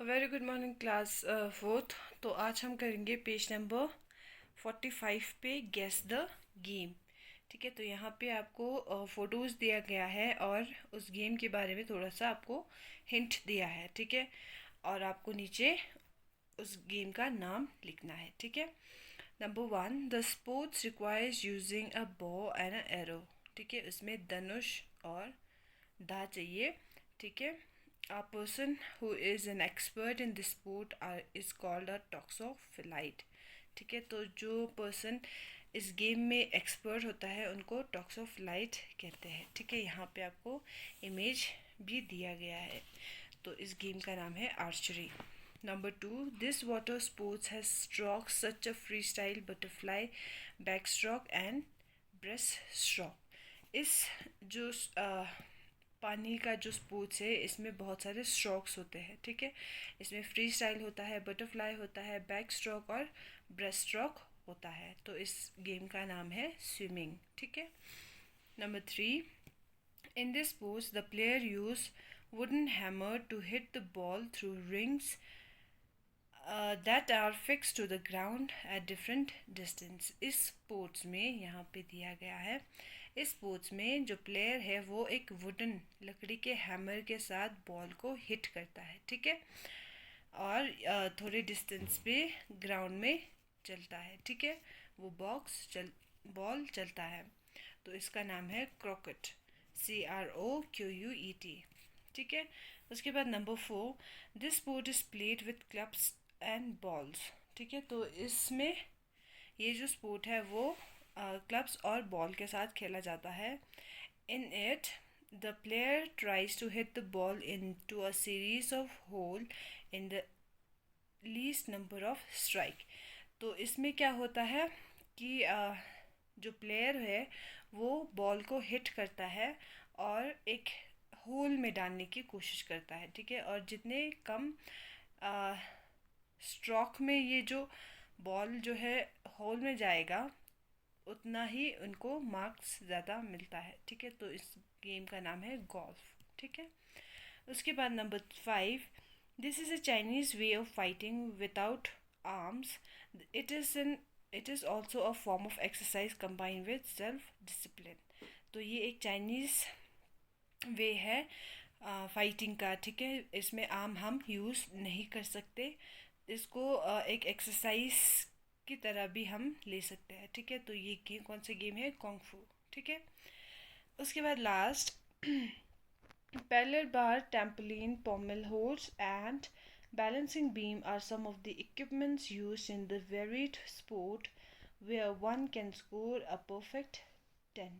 Very good morning class fourth. तो आज हम करेंगे पेज नंबर 45 पे गेस द गेम। ठीक है, तो यहाँ पे आपको फ़ोटोज़ दिया गया है और उस गेम के बारे में थोड़ा सा आपको हिंट दिया है। ठीक है, और आपको नीचे उस गेम का नाम लिखना है। ठीक है, number 1, the sports requires using a bow and a arrow. ठीक है, उसमें धनुष और दा चाहिए। ठीक है, a person who is an expert in this sport is called a toxophilite। ठीक है, तो जो पर्सन इस गेम में एक्सपर्ट होता है उनको टॉक्सोफिलाइट कहते हैं। ठीक है, यहाँ पे आपको इमेज भी दिया गया है। तो इस गेम का नाम है archery. Number 2, this water sports has stroke such a free style butterfly back stroke and breast stroke. इस जो पानी का जो स्पोर्ट्स है इसमें बहुत सारे स्ट्रोक्स होते हैं। ठीक है, इसमें फ्री स्टाइल होता है, बटरफ्लाई होता है, बैक स्ट्रोक और ब्रेस्ट स्ट्रोक होता है। तो इस गेम का नाम है स्विमिंग। ठीक है, number 3, in this sports the player use wooden hammer to hit the ball through rings that are fix to the ground at different distance. इस स्पोर्ट्स में यहाँ पे दिया गया है, इस स्पोर्ट्स में जो प्लेयर है वो एक वुडन लकड़ी के हैमर के साथ बॉल को हिट करता है। ठीक है, और थोड़े डिस्टेंस पे ग्राउंड में चलता है। ठीक है, वो बॉल चलता है। तो इसका नाम है क्रोकेट, CROQUET। ठीक है, उसके बाद number 4, this sport is played with clubs and balls. ठीक है, तो इसमें ये जो स्पोर्ट है वो क्लब्स और बॉल के साथ खेला जाता है। In it the player tries to hit the ball into a series of hole in the least number of strike. तो इसमें क्या होता है कि जो प्लेयर है वो बॉल को हिट करता है और एक होल में डालने की कोशिश करता है। ठीक है, और जितने कम स्ट्रोक में ये जो बॉल जो है होल में जाएगा उतना ही उनको मार्क्स ज़्यादा मिलता है। ठीक है, तो इस गेम का नाम है गोल्फ। ठीक है, उसके बाद number 5, this is a Chinese way of fighting without arms. It is also a form of exercise combine with self discipline. तो ये एक चाइनीज़ वे है फाइटिंग का। ठीक है, इसमें आर्म हम यूज़ नहीं कर सकते, इसको एक एक्सरसाइज की तरह भी हम ले सकते हैं। ठीक है, तो ये गेम कौन सा गेम है? कुंग फू। ठीक है, उसके बाद last, parallel bar, trampoline, pommel horse and balancing beam are some of the equipments used in the varied sport where one can score a perfect 10।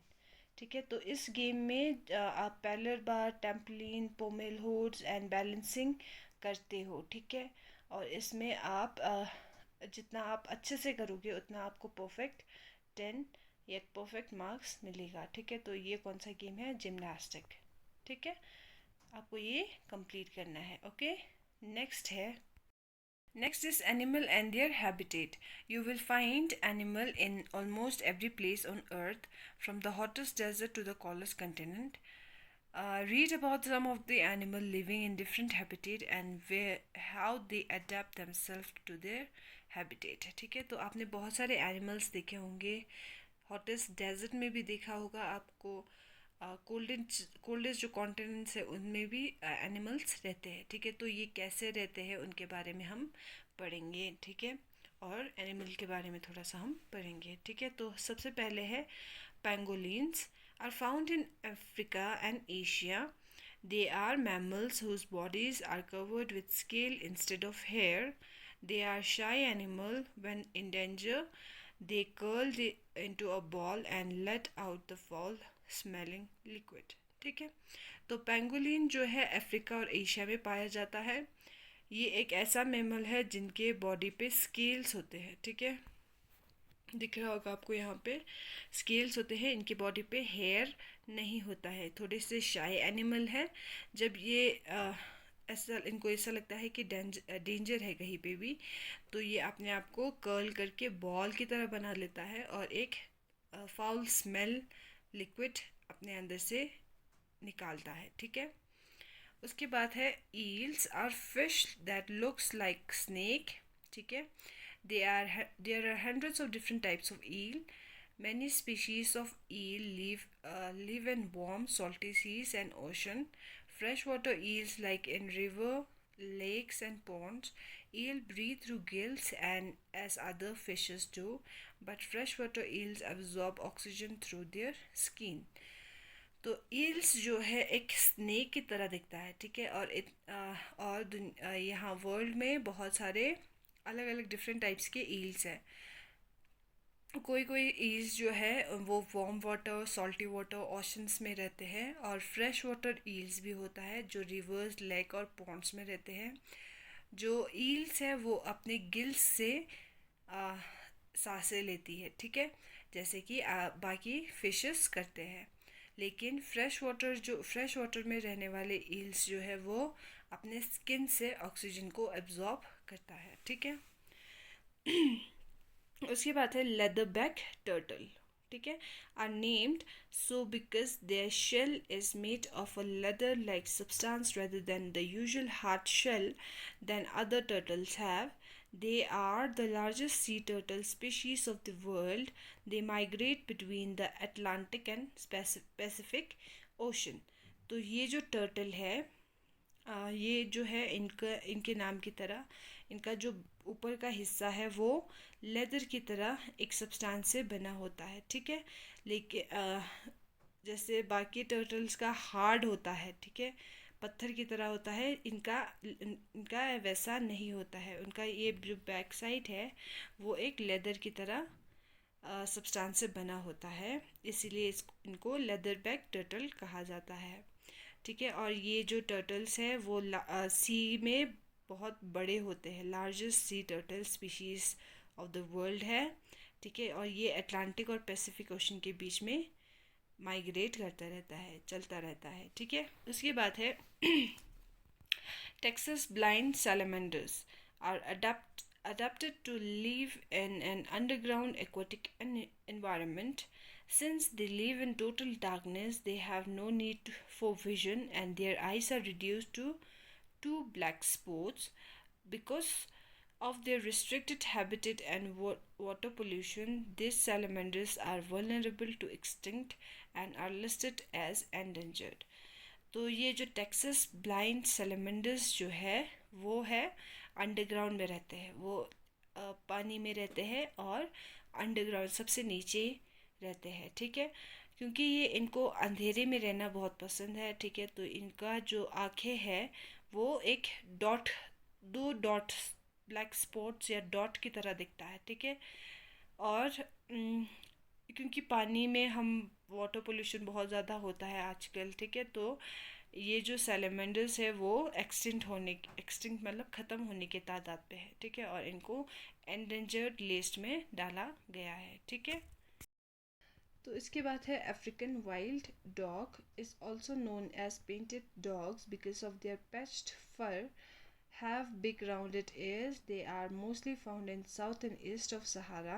ठीक है, तो इस गेम में आप parallel bar, trampoline, pommel horse and balancing करते हो। ठीक है, और इसमें आप जितना आप अच्छे से करोगे उतना आपको परफेक्ट 10 या परफेक्ट मार्क्स मिलेगा। ठीक है, तो ये कौन सा गेम है? जिम्नास्टिक। ठीक है, आपको ये कंप्लीट करना है। ओके, नेक्स्ट है, next is animal and their habitat. You will find animal in almost every place on earth, from the hottest desert to the coldest continent. Read about some of the animal living in different habitat and how they adapt themselves to their habitat। ठीक है, तो आपने बहुत सारे animals देखे होंगे, hottest desert में भी देखा होगा आपको, कोल्डेस्ट जो कॉन्टिनेंट्स है उनमें भी एनिमल्स रहते हैं। ठीक है, तो ये कैसे रहते हैं उनके बारे में हम पढ़ेंगे। ठीक है, और एनिमल के बारे में थोड़ा सा हम पढ़ेंगे। ठीक है, तो सबसे पहले है पैंगोलिन्स are found in Africa and Asia. They are mammals whose bodies are covered with scale instead of hair. They are shy animal. When in danger, they curl into a ball and let out the foul smelling liquid। ठीक है, तो pangolin जो है Africa और Asia में पाया जाता है। ये एक ऐसा मैमल है जिनके बॉडी पे स्केल्स होते हैं। ठीक है, दिख रहा होगा आपको, यहाँ पे स्केल्स होते हैं, इनकी बॉडी पे हेयर नहीं होता है, थोड़े से शाई एनिमल है। जब ये ऐसा इनको ऐसा लगता है कि डेंजर है कहीं पे भी, तो ये अपने आप को कर्ल करके बॉल की तरह बना लेता है और एक फाउल स्मेल लिक्विड अपने अंदर से निकालता है। ठीक है, उसके बाद है eels are fish that looks like snake, ठीक है. There are hundreds of different types of eel. Many species of eel live in warm, salty seas and ocean. Freshwater eels, like in river, lakes, and ponds, eel breathe through gills and as other fishes do, but freshwater eels absorb oxygen through their skin. तो eels जो है एक snake की तरह दिखता है, ठीक है. और यहाँ वर्ल्ड में बहुत सारे अलग अलग डिफरेंट टाइप्स के ईल्स हैं. कोई कोई ईल्स जो है वो warm water, salty water, oceans में रहते हैं. और फ्रेश वाटर ईल्स भी होता है जो रिवर्स, लेक और पॉन्ड्स में रहते हैं. जो ईल्स है वो अपने गिल्स से सांसें लेती है, ठीक है, जैसे कि बाकी फिशेस करते हैं. लेकिन फ्रेश वाटर में रहने वाले ईल्स जो है वो अपने स्किन से ऑक्सीजन को एब्जॉर्ब करता है, ठीक है. उसके बाद है लेदर बैक टर्टल, ठीक है. Are named so because their shell is made of a leather like substance rather than the usual hard shell than other turtles have. They are the largest sea turtle species of the world. They migrate between the Atlantic and Pacific Ocean. तो ये जो turtle है, ये जो है इनके नाम की तरह इनका जो ऊपर का हिस्सा है वो लेदर की तरह एक सब्सटेंस से बना होता है, ठीक है. लेकिन जैसे बाकी टर्टल्स का हार्ड होता है, ठीक है, पत्थर की तरह होता है, इनका वैसा नहीं होता है. उनका ये जो बैक साइड है वो एक लेदर की तरह सब्सटेंस से बना होता है, इसीलिए इनको लेदर बैक टर्टल कहा जाता है, ठीक है. और ये जो टर्टल्स है वो सी में बहुत बड़े होते हैं. Largest sea turtle species of the world है, ठीक है. और ये अटलांटिक और पैसिफिक ओशन के बीच में माइग्रेट करता रहता है, चलता रहता है, ठीक है. उसके बाद है Texas blind salamanders are adapted to live in an underground aquatic environment. Since they live in total darkness, they have no need for vision and their eyes are reduced to two black spots. Because of their restricted habitat and water pollution, these salamanders are vulnerable to extinct and are listed as endangered. तो ये जो Texas blind salamanders जो है वो है underground में रहते हैं. वो पानी में रहते हैं और अंडरग्राउंड सबसे नीचे रहते हैं, ठीक है. क्योंकि ये इनको अंधेरे में रहना बहुत पसंद है, ठीक है. तो इनका जो आँखें हैं वो एक दो डॉट ब्लैक स्पॉट्स या डॉट की तरह दिखता है, ठीक है. और क्योंकि पानी में हम वाटर पोल्यूशन बहुत ज़्यादा होता है आजकल, ठीक है. तो ये जो सैलमेंडर्स है वो एक्सटिंक्ट मतलब ख़त्म होने के तादाद पे है, ठीक है. और इनको एंडेंजर्ड लिस्ट में डाला गया है, ठीक है. तो इसके बाद है African wild dog is also known as painted dogs because of their patched fur, have big rounded ears. They are mostly found in south and east of Sahara.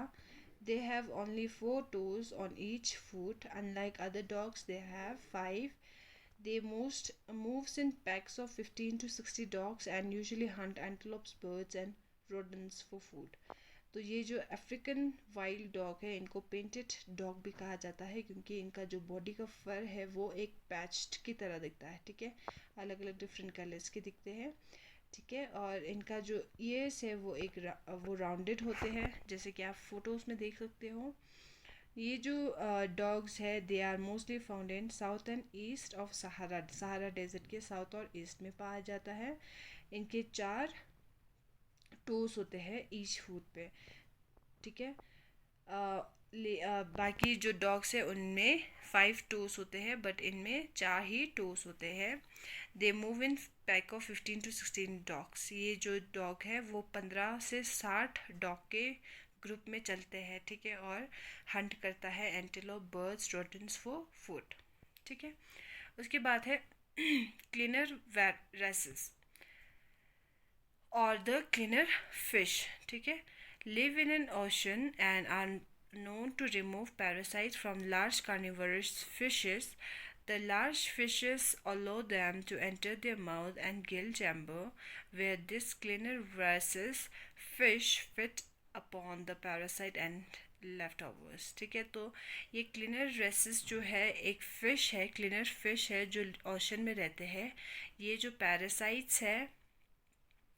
They have only 4 toes on each foot. Unlike other dogs, they have 5. They moves in packs of 15 to 60 dogs and usually hunt antelopes, birds and rodents for food. तो ये जो African wild dog है इनको painted dog भी कहा जाता है क्योंकि इनका जो बॉडी का फर है वो एक पैच्ड की तरह दिखता है, ठीक है. अलग अलग डिफरेंट कलर्स के दिखते हैं, ठीक है. और इनका जो ईयर्स है वो वो राउंडेड होते हैं जैसे कि आप फोटोज़ में देख सकते हो. ये जो डॉग्स है they are mostly found in south and east of Sahara desert के साउथ और ईस्ट में पाया जाता है. इनके 4 टोस होते हैं ईच फुट पे, ठीक है. बाकी जो डॉग्स है उनमें 5 टोस होते हैं बट इनमें 4 ही टोस होते हैं. They move in pack of 15 to 16 dogs. ये जो डॉग है वो 15 से 60 डॉग के ग्रुप में चलते हैं, ठीक है. और हंट करता है antelope, birds, rodents for food, ठीक है. उसके बाद है क्लीनर वैसेस और द क्लीनर फिश, ठीक है. Live in an ocean and are known to remove parasites from large carnivorous fishes. The large fishes allow them to enter their mouth and gill chamber, where this cleaner versus fish fit upon the parasite and leftovers. ठीक है, तो ये cleaner racist जो है एक fish है, cleaner fish है जो ओशन में रहते हैं. ये जो पैरासाइट्स है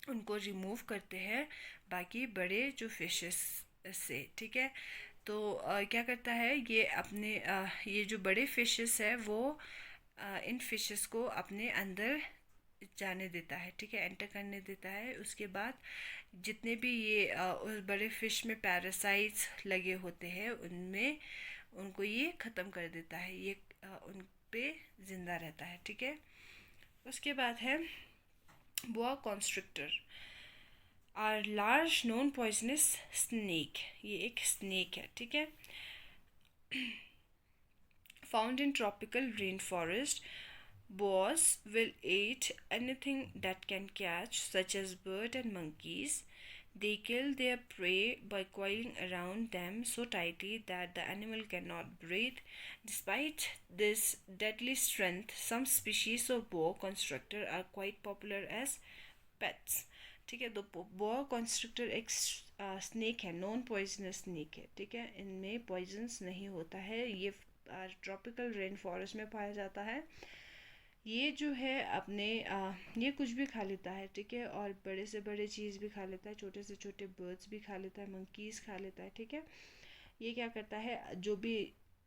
उनको रिमूव करते हैं बाकी बड़े जो फिशेस से. ठीक है, तो क्या करता है ये अपने ये जो बड़े फिशेस है वो इन फिशेस को अपने अंदर जाने देता है. ठीक है, एंटर करने देता है. उसके बाद जितने भी ये उस बड़े फिश में पैरासाइट्स लगे होते हैं उनमें उनको ये ख़त्म कर देता है. ये उन पे ज़िंदा रहता है. ठीक है, उसके बाद है boa constrictor are large non poisonous snake. ये एक स्नेक है. ठीक है, found in tropical rain forest. Boas will eat anything that can catch, such as bird and monkeys. They kill their prey by coiling around them so tightly that the animal cannot breathe. Despite this deadly strength, some species of boa constrictor are quite popular as pets. ठीक है, तो बोआ constrictor एक snake है, non poisonous snake है. ठीक है, इनमें poisons नहीं होता है. ये ट्रॉपिकल रेन फॉरेस्ट में पाया जाता है. ये जो है अपने ये कुछ भी खा लेता है. ठीक है, और बड़े से बड़े चीज़ भी खा लेता है, छोटे से छोटे बर्ड्स भी खा लेता है, मंकीज़ खा लेता है. ठीक है, ये क्या करता है जो भी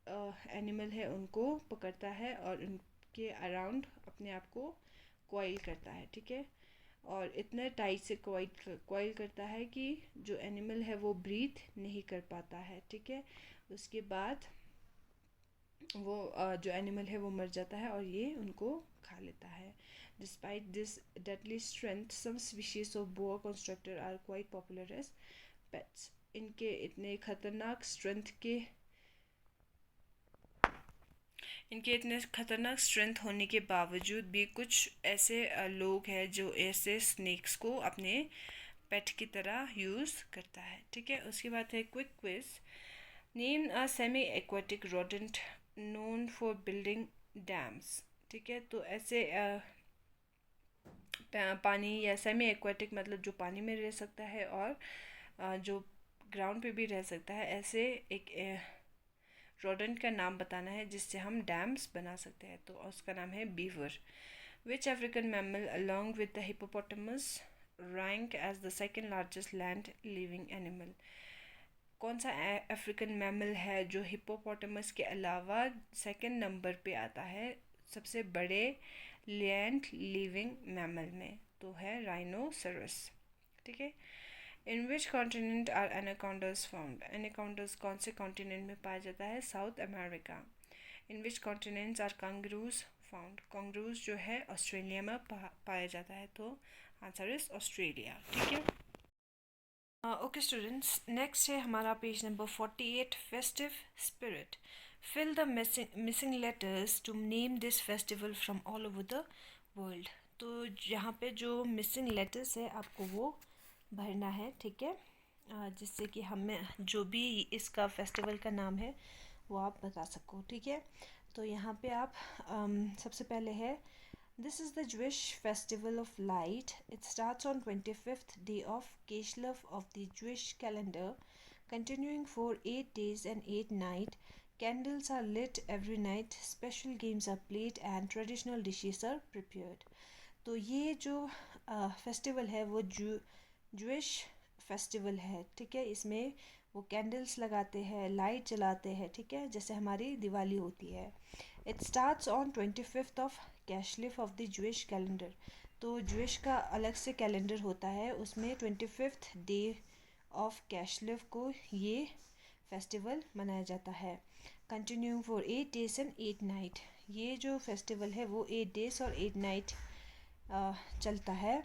एनिमल है उनको पकड़ता है और उनके अराउंड अपने आप को कॉइल करता है. ठीक है, और इतने टाइट से कॉइल करता है कि जो एनिमल है वो ब्रीथ नहीं कर पाता है. ठीक है, उसके बाद वो जो एनिमल है वो मर जाता है और ये उनको खा लेता है. Despite this deadly strength some species of boa constrictor are quite popular as pets. इनके इतने खतरनाक स्ट्रेंथ होने के बावजूद भी कुछ ऐसे लोग हैं जो ऐसे स्नेक्स को अपने पेट की तरह यूज़ करता है. ठीक है, उसके बाद है quick quiz. Name a semi aquatic rodent known for building dams. ठीक है, तो ऐसे पानी या सेमी एक्वाटिक मतलब जो पानी में रह सकता है और जो ग्राउंड पे भी रह सकता है, ऐसे एक रोडेंट का नाम बताना है जिससे हम डैम्स बना सकते हैं. तो उसका नाम है beaver. Which African mammal along with the hippopotamus rank as the second largest land living animal. कौन सा अफ्रीकन मैमल है जो हिप्पोपोटामस के अलावा सेकंड नंबर पे आता है सबसे बड़े लैंड लिविंग मैमल में? तो है राइनोसरस. ठीक है, in which continent are anacondas found. Anacondas कौन से कॉन्टिनेंट में पाया जाता है? South America. In which continents are kangaroos found. Kangaroos जो है ऑस्ट्रेलिया में पाया जाता है. तो आंसर इज ऑस्ट्रेलिया. ठीक है, ओके स्टूडेंट्स, नेक्स्ट है हमारा page number 48, festive spirit. Fill the missing letters to name this festival from all over the world. तो यहाँ पे जो मिसिंग लेटर्स है आपको वो भरना है. ठीक है, जिससे कि हमें जो भी इसका फेस्टिवल का नाम है वो आप बता सको. ठीक है, तो यहाँ पे आप सबसे पहले है This is the Jewish festival of light. It starts on 25th day of Kislev of the Jewish calendar, continuing for 8 days and 8 nights. Candles are lit every night, special games are played and traditional dishes are prepared. तो ये जो festival है वो Jewish festival है. ठीक है, इसमें वो कैंडल्स लगाते हैं, लाइट जलाते हैं. ठीक है, जैसे हमारी दिवाली होती है. It starts on 25th of Kislev of the Jewish calendar. तो ज्विश का अलग से कैलेंडर होता है, उसमें 25th डे ऑफ कैशलिफ को ये फेस्टिवल मनाया जाता है. Continuing for 8 days and 8 nights. ये जो फेस्टिवल है वो 8 days और 8 nights चलता है.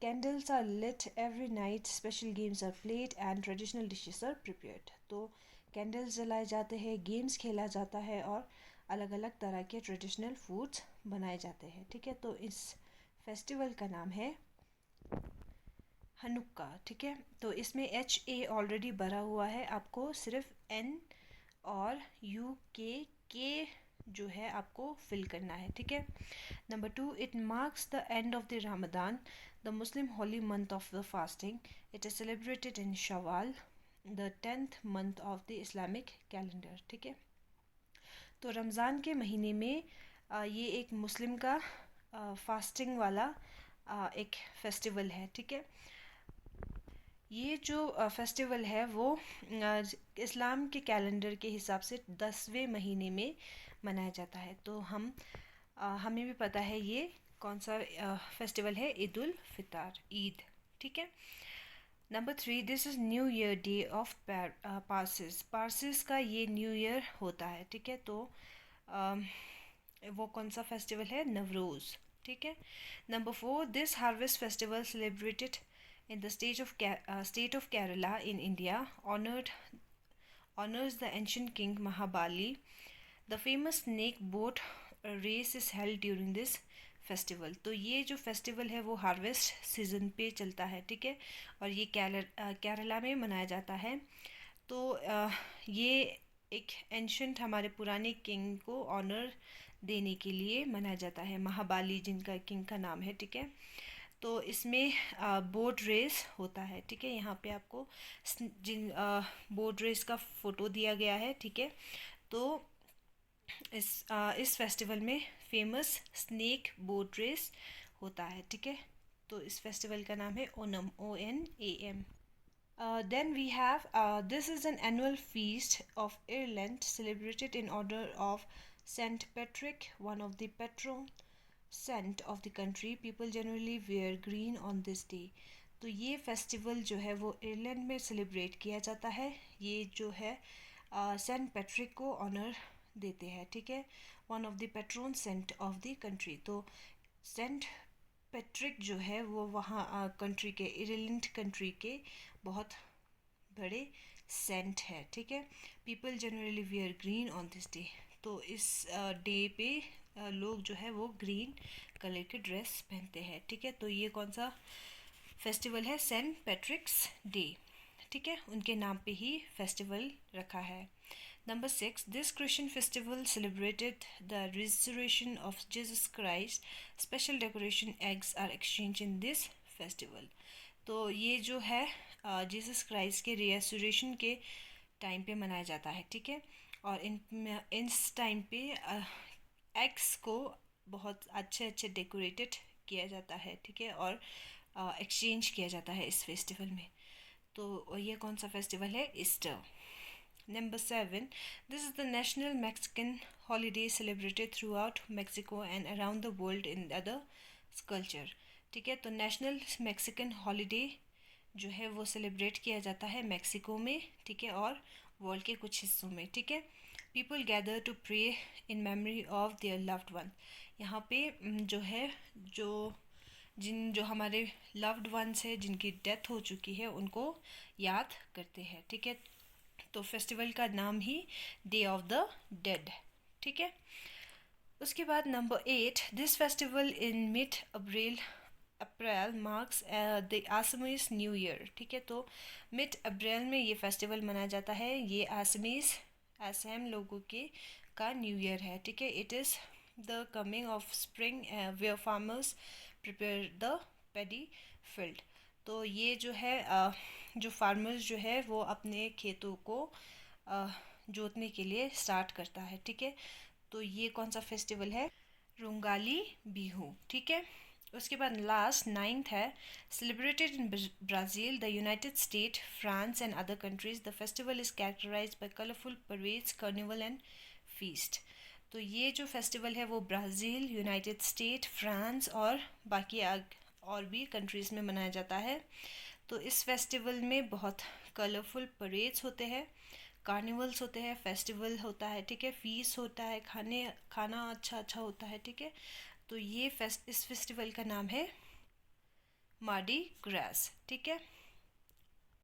Candles are lit every night, special games are played and traditional dishes are prepared. तो कैंडल्स जलाए जाते हैं, गेम्स खेला जाता है और अलग अलग तरह के ट्रेडिशनल फूड्स बनाए जाते हैं. ठीक है, तो इस फेस्टिवल का नाम है हनुक्का. ठीक है, तो इसमें HA ऑलरेडी भरा हुआ है, आपको सिर्फ N और UK के जो है आपको फिल करना है, ठीक है। Number 2, it marks the end of the Ramadan, the Muslim Holi month of the fasting. It is celebrated in Shawwal, the 10th month of the Islamic calendar, ठीक है। तो रमज़ान के महीने में ये एक मुस्लिम का फास्टिंग वाला एक फेस्टिवल है, ठीक है। ये जो फेस्टिवल है वो इस्लाम के कैलेंडर के हिसाब से 10वें महीने में मनाया जाता है। तो हमें भी पता है ये कौन सा फेस्टिवल है, ईद उल फितर, ईद, ठीक है। Number 3, this is new year day of Parsis. Parsis का ये न्यू ईयर होता है, ठीक है। तो वो कौन सा फेस्टिवल है, नवरोज़, ठीक है। Number 4, this harvest festival celebrated in the state of Kerala in India honors the ancient king Mahabali. The famous snake boat race is held during this festival. तो ये जो फेस्टिवल है वो हार्वेस्ट सीज़न पे चलता है, ठीक है, और ये केरला में मनाया जाता है। तो ये एक एंशंट हमारे पुराने किंग को ऑनर देने के लिए मनाया जाता है, महाबाली जिनका किंग का नाम है, ठीक है। तो इसमें बोट रेस होता है, ठीक है। यहाँ पे आपको बोट रेस का फ़ोटो दिया गया है, ठीक है। तो इस फेस्टिवल में फेमस स्नेक बोट रेस होता है, ठीक है। तो इस फेस्टिवल का नाम है Onam, ONAM। Then we have this is an annual feast of Ireland celebrated in honor of Saint Patrick, one of the patron saint of the country. People generally wear green on this day. तो ये festival जो है वो Ireland में celebrate किया जाता है। ये जो है सेंट पैट्रिक को ऑनर देते हैं, ठीक है, one of the patron saint of the country. तो सेंट पैट्रिक जो है वो वहाँ कंट्री के, आयरलैंड कंट्री के बहुत बड़े सेंट है, ठीक है। People generally wear green on this day. तो इस डे पे लोग जो है वो ग्रीन कलर की ड्रेस पहनते हैं, ठीक है। तो ये कौन सा फेस्टिवल है, सेंट पैट्रिक्स डे, ठीक है, उनके नाम पे ही फेस्टिवल रखा है। Number 6, this Christian festival celebrated the resurrection of Jesus Christ. Special decoration eggs are exchange in this festival. तो ये जो है जीसस क्राइस्ट के रिजरेक्शन के टाइम पे मनाया जाता है, ठीक है। और इस टाइम पे एग्स को बहुत अच्छे डेकोरेटेड किया जाता है, ठीक है, और एक्सचेंज किया जाता है इस फेस्टिवल में। तो ये कौन सा फेस्टिवल है, Easter. Number 7, this is the national Mexican holiday celebrated through out Mexico and around the world in other culture, ठीक है। तो नेशनल मैक्सिकन हॉलीडे जो है वो सेलिब्रेट किया जाता है मैक्सिको में, ठीक है, और वर्ल्ड के कुछ हिस्सों में, ठीक है। People gather to pray in memory of their loved one. यहाँ पे जो है जो हमारे लव्ड वंस है, जिनकी डेथ हो चुकी है, उनको याद करते हैं, ठीक है। तो फेस्टिवल का नाम ही डे ऑफ द डेड, ठीक है। उसके बाद number 8, this festival in mid April marks the Assamese new year, ठीक है। तो मिड अप्रैल में ये फेस्टिवल मनाया जाता है। ये असम लोगों के का न्यू ईयर है, ठीक है। It is the coming of spring where farmers prepare the paddy field. तो ये जो है जो फार्मर्स जो है वो अपने खेतों को जोतने के लिए स्टार्ट करता है, ठीक है। तो ये कौन सा फेस्टिवल है, रोंगाली बिहू, ठीक है। उसके बाद लास्ट 9th है, celebrated in Brazil, the United State, France and other countries. The festival is characterised by colourful parades, carnival and feast. तो ये जो फेस्टिवल है वो ब्राज़ील, यूनाइटेड स्टेट, फ्रांस और बाकी और भी कंट्रीज़ में मनाया जाता है। तो इस फेस्टिवल में बहुत कलरफुल परेड्स होते हैं, कार्निवल्स होते हैं, फेस्टिवल होता है, ठीक है, फीस होता है, खाना अच्छा होता है, ठीक है। तो ये इस फेस्टिवल का नाम है मार्डी ग्रास, ठीक है।